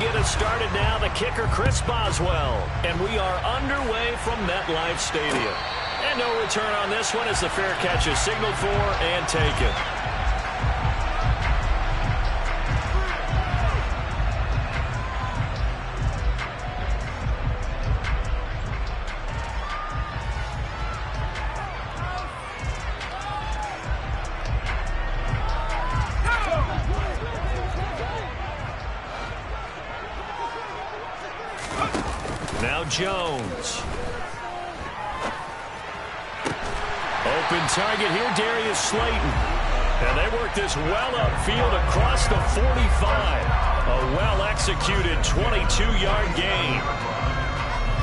get us started now. The kicker, Chris Boswell. And we are underway from MetLife Stadium. And no return on this one as the fair catch is signaled for and taken. Now Jones. Open target here, Darius Slayton. And they work this well upfield across the 45. A well-executed 22-yard gain.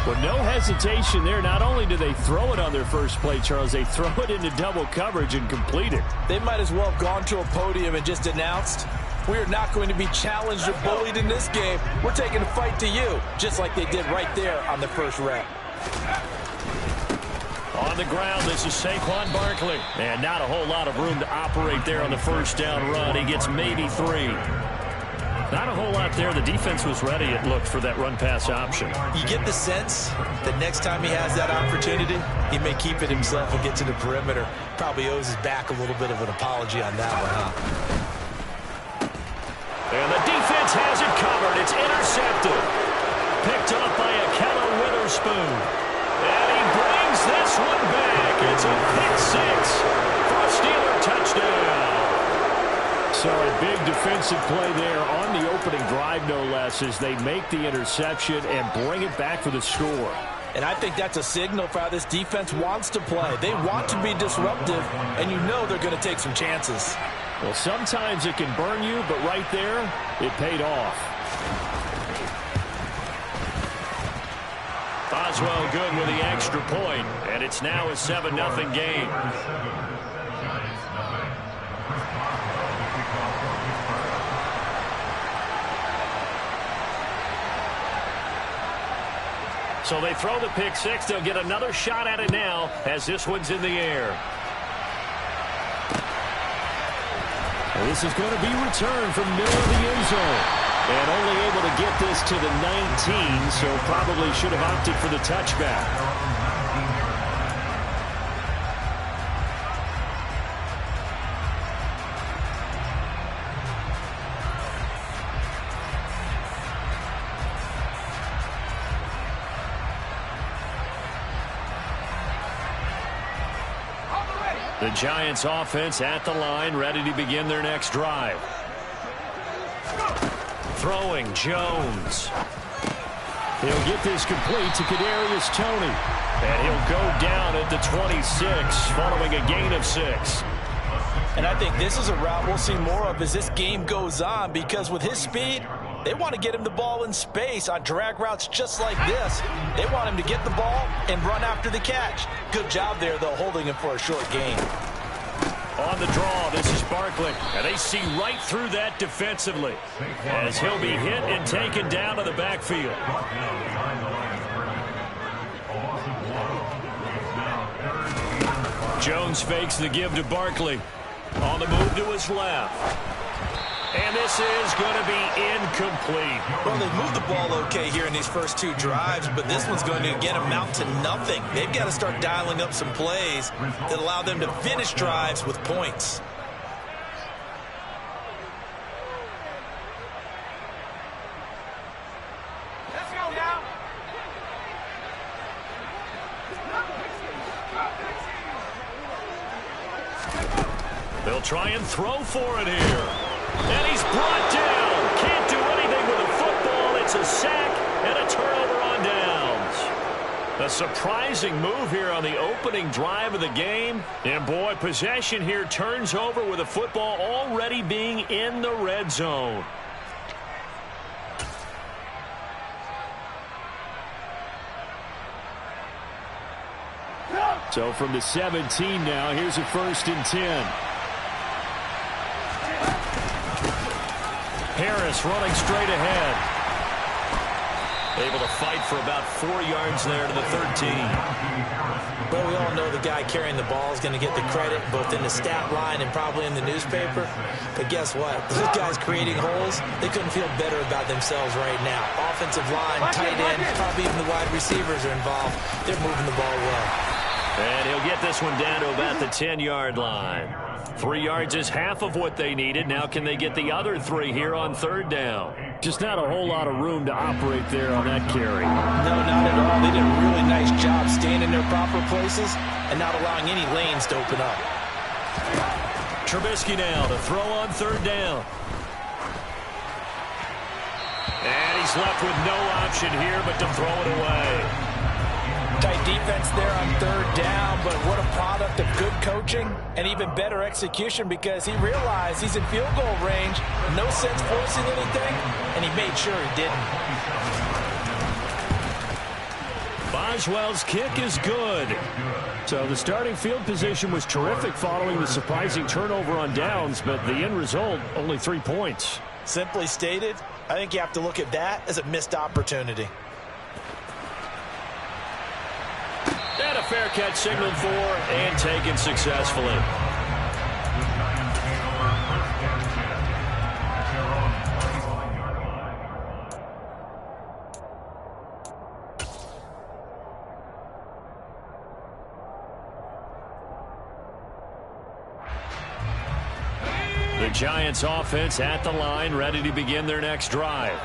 With no hesitation there, not only do they throw it on their first play, Charles, they throw it into double coverage and complete it. They might as well have gone to a podium and just announced, we are not going to be challenged or bullied in this game. We're taking a fight to you, just like they did right there on the first rep. On the ground, this is Saquon Barkley. And not a whole lot of room to operate there on the first down run. He gets maybe 3. Not a whole lot there. The defense was ready, it looked, for that run-pass option. You get the sense that next time he has that opportunity, he may keep it himself and get to the perimeter. Probably owes his back a little bit of an apology on that one, huh? And the defense has it covered. It's intercepted. Picked up by Akella Witherspoon. And he brings this one back. It's a pick 6 for a Steeler touchdown. So a big defensive play there on the opening drive, no less, as they make the interception and bring it back for the score. And I think that's a signal for how this defense wants to play. They want to be disruptive, and you know they're going to take some chances. Well, sometimes it can burn you, but right there, it paid off. Boswell good with the extra point, and it's now a 7-0 game. So they throw the pick 6. They'll get another shot at it now as this one's in the air. Well, this is going to be returned from middle of the end zone. And only able to get this to the 19, so probably should have opted for the touchback. The Giants offense at the line, ready to begin their next drive. Throwing, Jones. He'll get this complete to Kadarius Toney. And he'll go down at the 26 following a gain of 6. And I think this is a route we'll see more of as this game goes on, because with his speed, they want to get him the ball in space on drag routes just like this. They want him to get the ball and run after the catch. Good job there, though, holding him for a short gain. On the draw, this is Barkley. And they see right through that defensively as he'll be hit and taken down to the backfield. Jones fakes the give to Barkley. On the move to his left. And this is going to be incomplete. Well, they've moved the ball okay here in these first 2 drives, but this one's going to again amount to nothing. They've got to start dialing up some plays that allow them to finish drives with points. Let's go now. They'll try and throw for it here. And he's brought down. Can't do anything with a football. It's a sack and a turnover on downs. A surprising move here on the opening drive of the game. And boy, possession here turns over with a football already being in the red zone. So from the 17 now, here's a 1st and 10. Harris running straight ahead. Able to fight for about 4 yards there to the 13. Well, we all know the guy carrying the ball is going to get the credit both in the stat line and probably in the newspaper. But guess what? Those guys creating holes, they couldn't feel better about themselves right now. Offensive line, tight end, probably even the wide receivers are involved. They're moving the ball well. And he'll get this one down to about the 10-yard line. 3 yards is half of what they needed. Now can they get the other 3 here on 3rd down? Just not a whole lot of room to operate there on that carry. No, not at all. They did a really nice job staying in their proper places and not allowing any lanes to open up. Trubisky now to throw on 3rd down. And he's left with no option here but to throw it away. Tight defense there on 3rd down, but what a product of good coaching and even better execution because he realized he's in field goal range, no sense forcing anything, and he made sure he didn't. Boswell's kick is good. So the starting field position was terrific following the surprising turnover on downs, but the end result, only 3 points. Simply stated, I think you have to look at that as a missed opportunity. And a fair catch signaled for and taken successfully. The Giants offense at the line, ready to begin their next drive.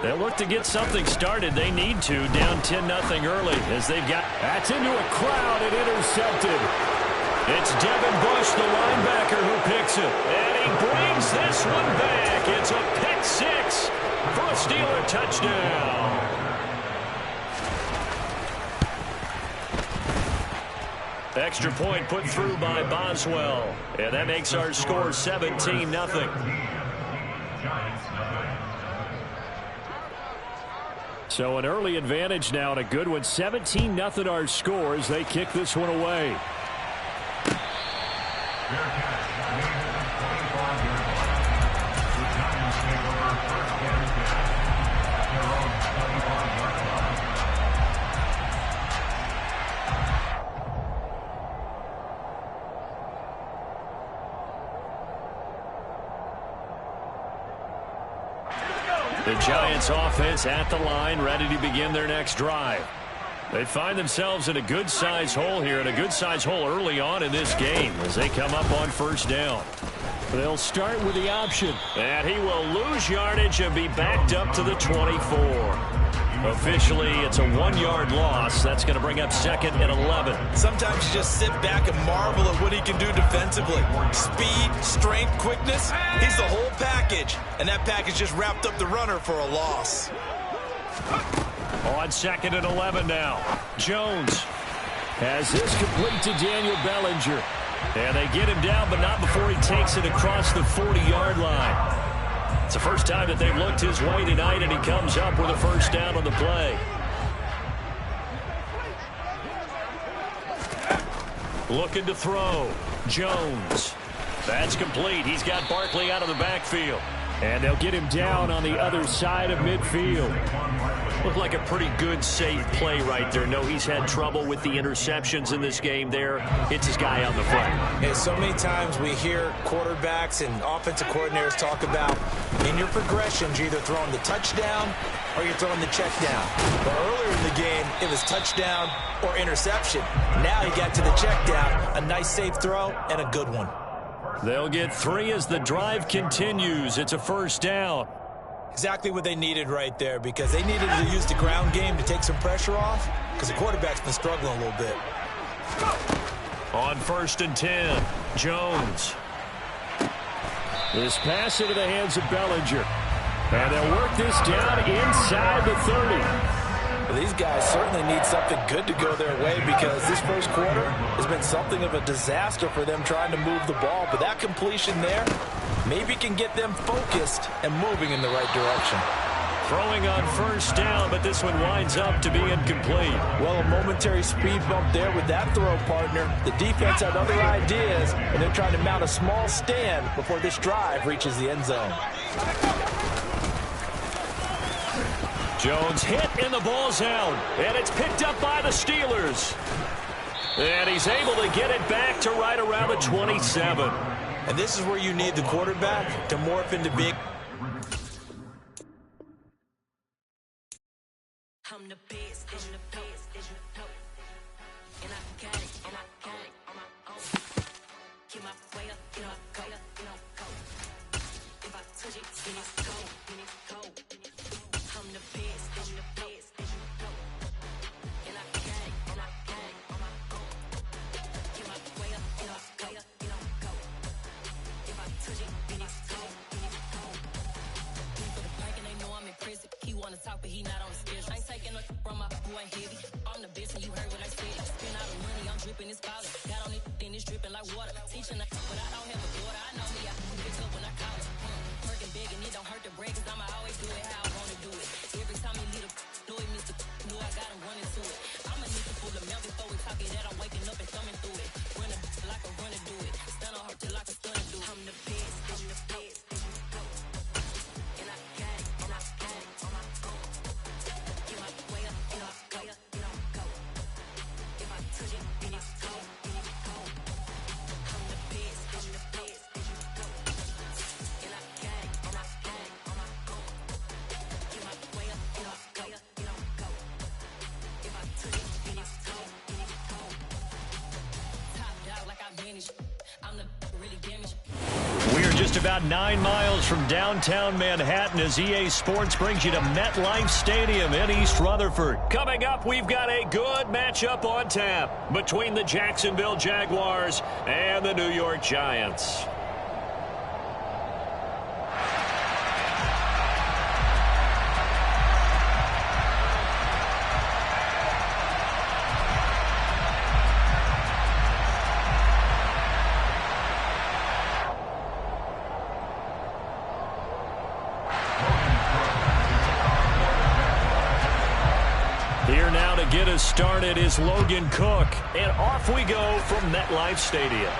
They'll look to get something started. They need to, down 10-0 early as they've got. That's into a crowd and intercepted. It's Devin Bush, the linebacker, who picks it. And he brings this one back. It's a pick 6 for a Steeler touchdown. Extra point put through by Boswell. And that makes our score 17-0. So an early advantage now and a good one. 17-0 our score as they kick this one away. The Giants offense at the line, ready to begin their next drive. They find themselves in a good-sized hole here, and a good-sized hole early on in this game as they come up on 1st down. They'll start with the option, and he will lose yardage and be backed up to the 24. Officially, it's a 1-yard loss. That's going to bring up 2nd and 11. Sometimes you just sit back and marvel at what he can do defensively. Speed, strength, quickness. He's the whole package. And that package just wrapped up the runner for a loss. On 2nd and 11 now. Jones has this complete to Daniel Bellinger. And they get him down, but not before he takes it across the 40-yard line. It's the first time that they've looked his way tonight, and he comes up with a 1st down on the play. Looking to throw. Jones. That's complete. He's got Barkley out of the backfield. And they'll get him down on the other side of midfield. Looked like a pretty good, safe play right there. No, he's had trouble with the interceptions in this game there. Hits his guy on the front. And so many times we hear quarterbacks and offensive coordinators talk about in your progressions, you're either throwing the touchdown or you're throwing the check down. But earlier in the game, it was touchdown or interception. Now he got to the check down, a nice safe throw, and a good one. They'll get 3 as the drive continues. It's a 1st down. Exactly what they needed right there because they needed to use the ground game to take some pressure off because the quarterback's been struggling a little bit. On 1st and 10, Jones. This pass into the hands of Bellinger. And they'll work this down inside the 30. Well, these guys certainly need something good to go their way because this first quarter has been something of a disaster for them trying to move the ball. But that completion there maybe can get them focused and moving in the right direction. Throwing on 1st down, but this one winds up to be incomplete. Well, a momentary speed bump there with that throw, partner. The defense had other ideas, and they're trying to mount a small stand before this drive reaches the end zone. Jones hit and the ball's out. And it's picked up by the Steelers. And he's able to get it back to right around the 27. And this is where you need the quarterback to morph into big. I'm the best, I'm the best, and I got it on my own. Keep my way up, go. If I touch it, then it's cold. I'm the best, and I got it on my own. Keep my way up, go. If I touch it, then it's cold. For the park and they know I'm in prison. He wanna talk, but he not on the schedule. I ain't taking no from my boy heavy. I'm the best, and you heard what I said. Spend all the money, I'm dripping, it's falling. Got on it, then it's dripping like water. Teaching, but I don't have a daughter. I know me, I can pick up when I call it. Working big, and it don't hurt the break, 'cause I'ma always do it how I wanna do it. Every time you leave a know it, Mr. Know I got him running to it. I'ma need to pull the mouth before we talk it that I'm waking up and thumbing through it. Run a till I can run and do it. Stun on her till I can stun and do it. I'm the best, and I got it on my own. Get my way up, go. If I touch it, then it's cold. I'm the best, and I got it on my own. Get my way up, go. If I touch it, then it's cold. Top dog like I managed. I'm the really damaged. We are just about 9 miles from downtown Manhattan as EA Sports brings you to MetLife Stadium in East Rutherford. Coming up, we've got a good matchup on tap between the Jacksonville Jaguars and the New York Giants. Here now to get us started is Logan Cook. And off we go from MetLife Stadium.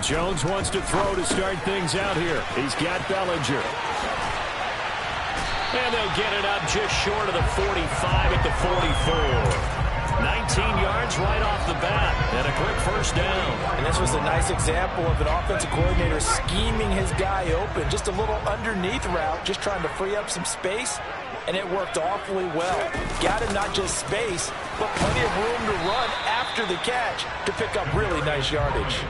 Jones wants to throw to start things out here. He's got Bellinger. And they'll get it up just short of the 45 at the 44. 19 yards right off the bat and a quick first down. And this was a nice example of an offensive coordinator scheming his guy open. Just a little underneath route, just trying to free up some space, and it worked awfully well. Got him not just space, but plenty of room to run after the catch to pick up really nice yardage.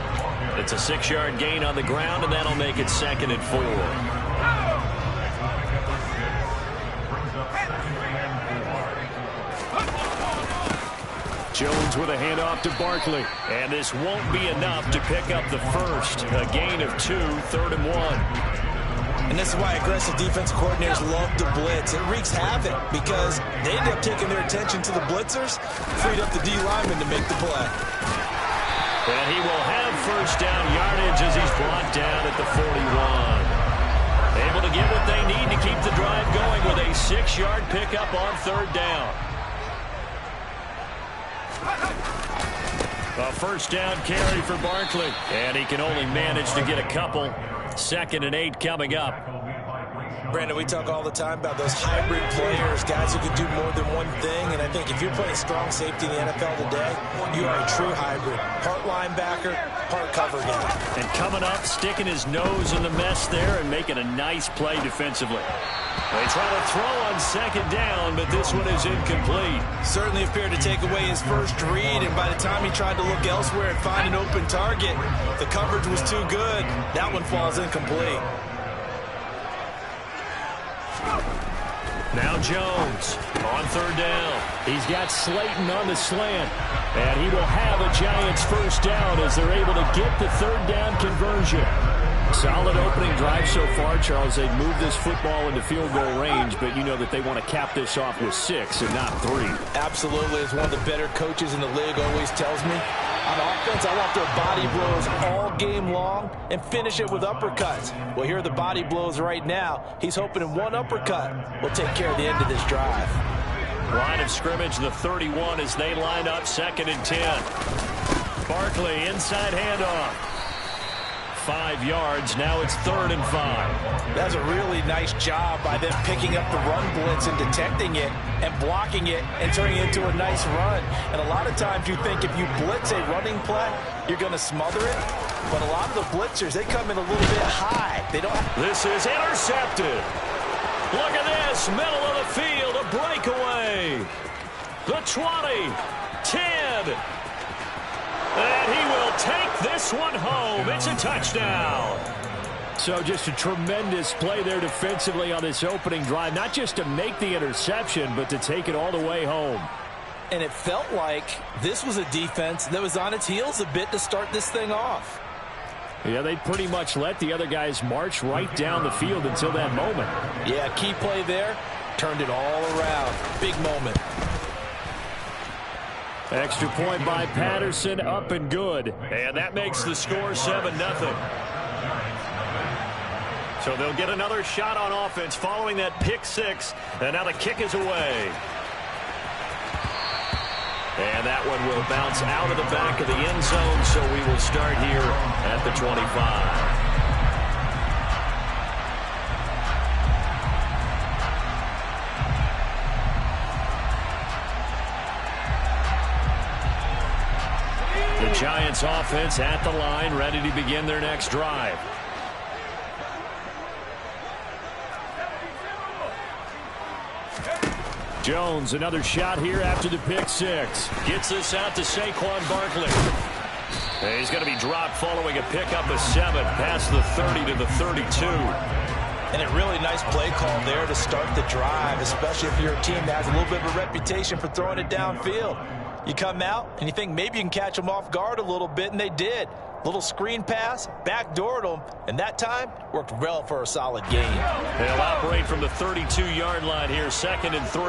It's a 6-yard gain on the ground, and that'll make it 2nd and 4. Jones with a handoff to Barkley. And this won't be enough to pick up the first. A gain of 2, 3rd and 1. And this is why aggressive defensive coordinators love to blitz. It wreaks havoc because they end up taking their attention to the blitzers, freed up the D lineman to make the play. And he will have first down yardage as he's brought down at the 41. Able to get what they need to keep the drive going with a 6-yard pickup on 3rd down. A first down carry for Barkley. And he can only manage to get a couple. 2nd and 8 coming up. Brandon, we talk all the time about those hybrid players, guys who can do more than one thing. And I think if you're playing strong safety in the NFL today, you are a true hybrid. Part linebacker, part cover guy. And coming up, sticking his nose in the mess there and making a nice play defensively. They try to throw on 2nd down, but this one is incomplete. Certainly appeared to take away his first read, and by the time he tried to look elsewhere and find an open target, the coverage was too good. That one falls incomplete. Now Jones on 3rd down. He's got Slayton on the slant. And he will have a Giants first down as they're able to get the 3rd down conversion. Solid opening drive so far, Charles. They've moved this football into field goal range, but you know that they want to cap this off with 6 and not 3. Absolutely. As one of the better coaches in the league always tells me, on offense, I want their body blows all game long and finish it with uppercuts. Well, here are the body blows right now. He's hoping in one uppercut will take care of the end of this drive. Line of scrimmage, the 31 as they line up, 2nd and 10. Barkley, inside handoff. 5 yards, now it's 3rd and 5. That's a really nice job by them picking up the run blitz and detecting it and blocking it and turning it into a nice run. And a lot of times you think if you blitz a running play, you're going to smother it. But a lot of the blitzers, they come in a little bit high. They don't. This is intercepted. Look at this, middle of the field, a breakaway. The 20, 10. And he will take this one home. It's a touchdown. So just a tremendous play there defensively on this opening drive. Not just to make the interception, but to take it all the way home. And it felt like this was a defense that was on its heels a bit to start this thing off. Yeah, they pretty much let the other guys march right down the field until that moment. Yeah, key play there. Turned it all around. Big moment. Extra point by Patterson, up and good. And that makes the score 7-0. So they'll get another shot on offense following that pick 6. And now the kick is away. And that one will bounce out of the back of the end zone, so we will start here at the 25. The Giants offense at the line, ready to begin their next drive. Jones, another shot here after the pick 6. Gets this out to Saquon Barkley. And he's going to be dropped following a pickup of 7 past the 30 to the 32. And a really nice play call there to start the drive, especially if you're a team that has a little bit of a reputation for throwing it downfield. You come out and you think maybe you can catch them off guard a little bit, and they did. Little screen pass, backdoored them, and that time worked well for a solid gain. They'll operate from the 32-yard line here, 2nd and 3.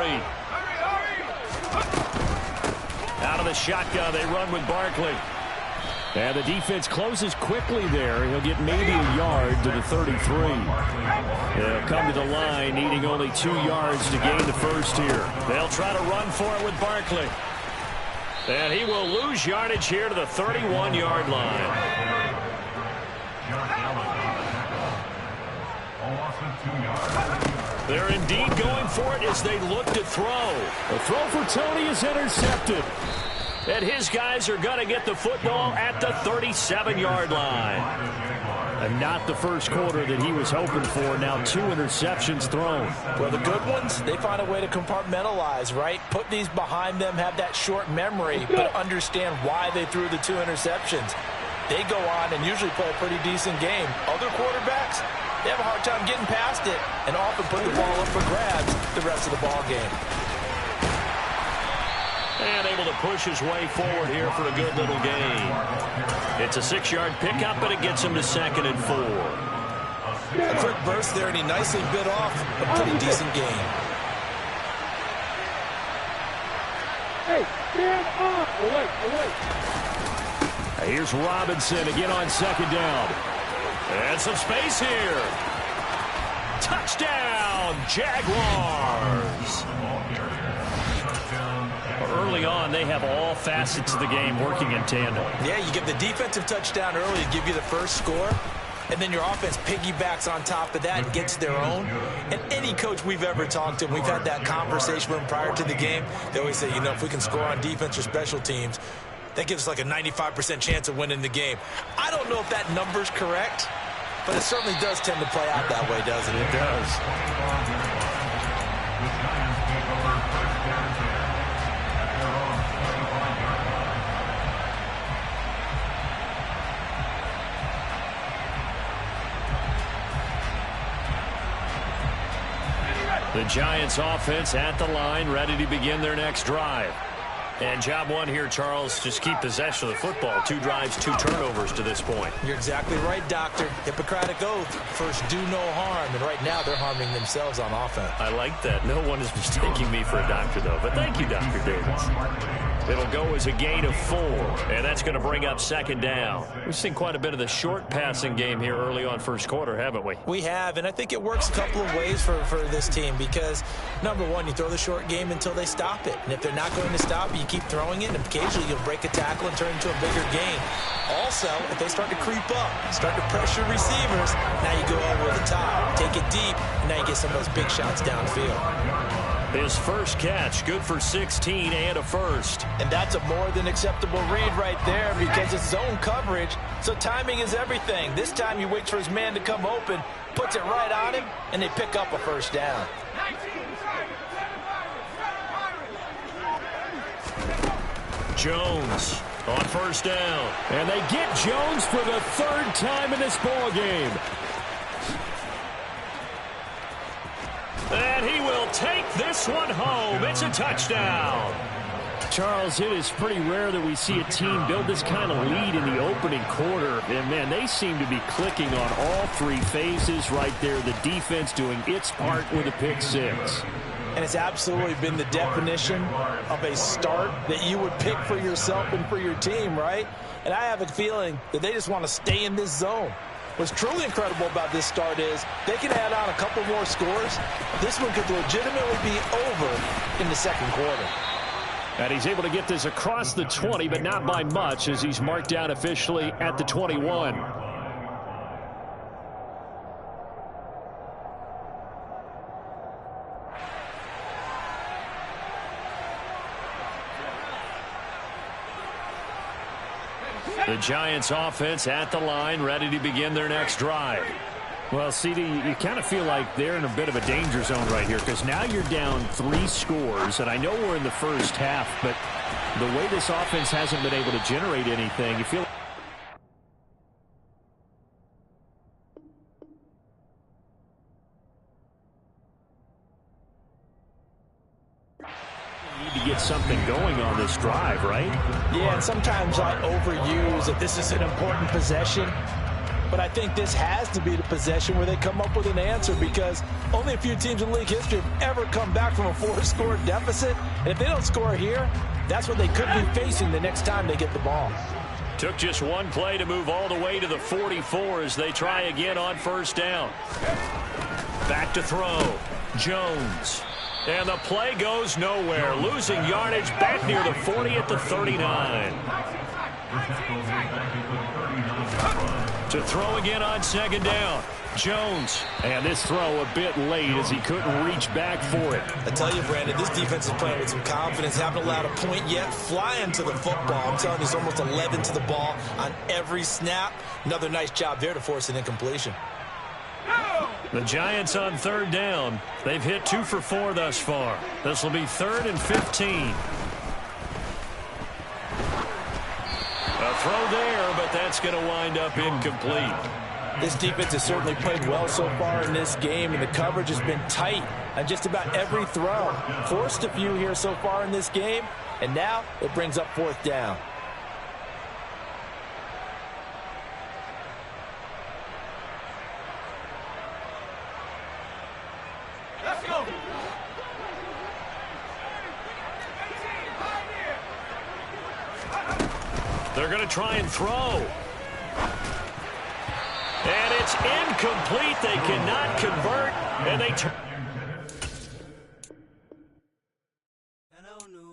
Out of the shotgun, they run with Barkley. And the defense closes quickly there. He'll get maybe a yard to the 33. They'll come to the line, needing only 2 yards to gain the first here. They'll try to run for it with Barkley. And he will lose yardage here to the 31-yard line. They're indeed going for it as they look to throw. The throw for Tony is intercepted. And his guys are going to get the football at the 37-yard line. And not the first quarter that he was hoping for. Now 2 interceptions thrown. Well, the good ones, they find a way to compartmentalize, right? Put these behind them, have that short memory, but understand why they threw the 2 interceptions. They go on and usually play a pretty decent game. Other quarterbacks, they have a hard time getting past it and often put the ball up for grabs the rest of the ball game. And able to push his way forward here for a good little gain. It's a 6-yard pickup, but it gets him to 2nd and 4. A quick burst there, and he nicely bit off a pretty decent gain. Hey, stand up! Away. Here's Robinson again on 2nd down. And some space here. Touchdown, Jaguars! Early on, they have all facets of the game working in tandem. Yeah, you get the defensive touchdown early to give you the first score, and then your offense piggybacks on top of that and gets their own. And any coach we've ever talked to, we've had that conversation with them prior to the game, they always say, you know, if we can score on defense or special teams, that gives us like a 95% chance of winning the game. I don't know if that number's correct, but it certainly does tend to play out that way, doesn't it? It does. The Giants offense at the line, ready to begin their next drive. And job one here, Charles, just keep possession of the football. 2 drives, 2 turnovers to this point. You're exactly right, Doctor. Hippocratic oath. First, do no harm. And right now, they're harming themselves on offense. I like that. No one is mistaking me for a doctor, though. But thank you, Dr. Davis. It'll go as a gain of 4, and that's going to bring up 2nd down. We've seen quite a bit of the short passing game here early on first quarter, haven't we? We have, and I think it works a couple of ways for this team because, number one, you throw the short game until they stop it. And if they're not going to stop it, you keep throwing it, and occasionally you'll break a tackle and turn it into a bigger gain. Also, if they start to creep up, start to pressure receivers, now you go over the top, take it deep, and now you get some of those big shots downfield. His first catch, good for 16 and a first. And that's a more than acceptable read right there because it's zone coverage, so timing is everything. This time he waits for his man to come open, puts it right on him, and they pick up a first down. Jones on first down. And they get Jones for the 3rd time in this ball game. And he will take this one home. It's a touchdown. Charles, it is pretty rare that we see a team build this kind of lead in the opening quarter. And, man, they seem to be clicking on all 3 phases right there. The defense doing its part with a pick 6. And it's absolutely been the definition of a start that you would pick for yourself and for your team, right? And I have a feeling that they just want to stay in this zone. What's truly incredible about this start is they can add on a couple more scores. This one could legitimately be over in the 2nd quarter. And he's able to get this across the 20, but not by much as he's marked down officially at the 21. The Giants offense at the line, ready to begin their next drive. Well, CD, you kind of feel like they're in a bit of a danger zone right here because now you're down 3 scores, and I know we're in the first half, but the way this offense hasn't been able to generate anything, you feel to get something going on this drive, right? Yeah, and sometimes I overuse that this is an important possession, but I think this has to be the possession where they come up with an answer because only a few teams in league history have ever come back from a 4-score deficit, and if they don't score here, that's what they could be facing the next time they get the ball. Took just one play to move all the way to the 44 as they try again on first down. Back to throw. Jones. And the play goes nowhere. Losing yardage back near the 40 at the 39. To throw again on 2nd down. Jones. And this throw a bit late as he couldn't reach back for it. I tell you, Brandon, this defense is playing with some confidence. Haven't allowed a point yet. Flying to the football. I'm telling you, it's almost 11 to the ball on every snap. Another nice job there to force an incompletion. The Giants on 3rd down. They've hit 2 for 4 thus far. This will be 3rd and 15. A throw there, but that's going to wind up incomplete. This defense has certainly played well so far in this game, and the coverage has been tight on just about every throw. Forced a few here so far in this game, and now it brings up 4th down. Let's go. They're going to try and throw. And it's incomplete. They cannot convert, and they turn.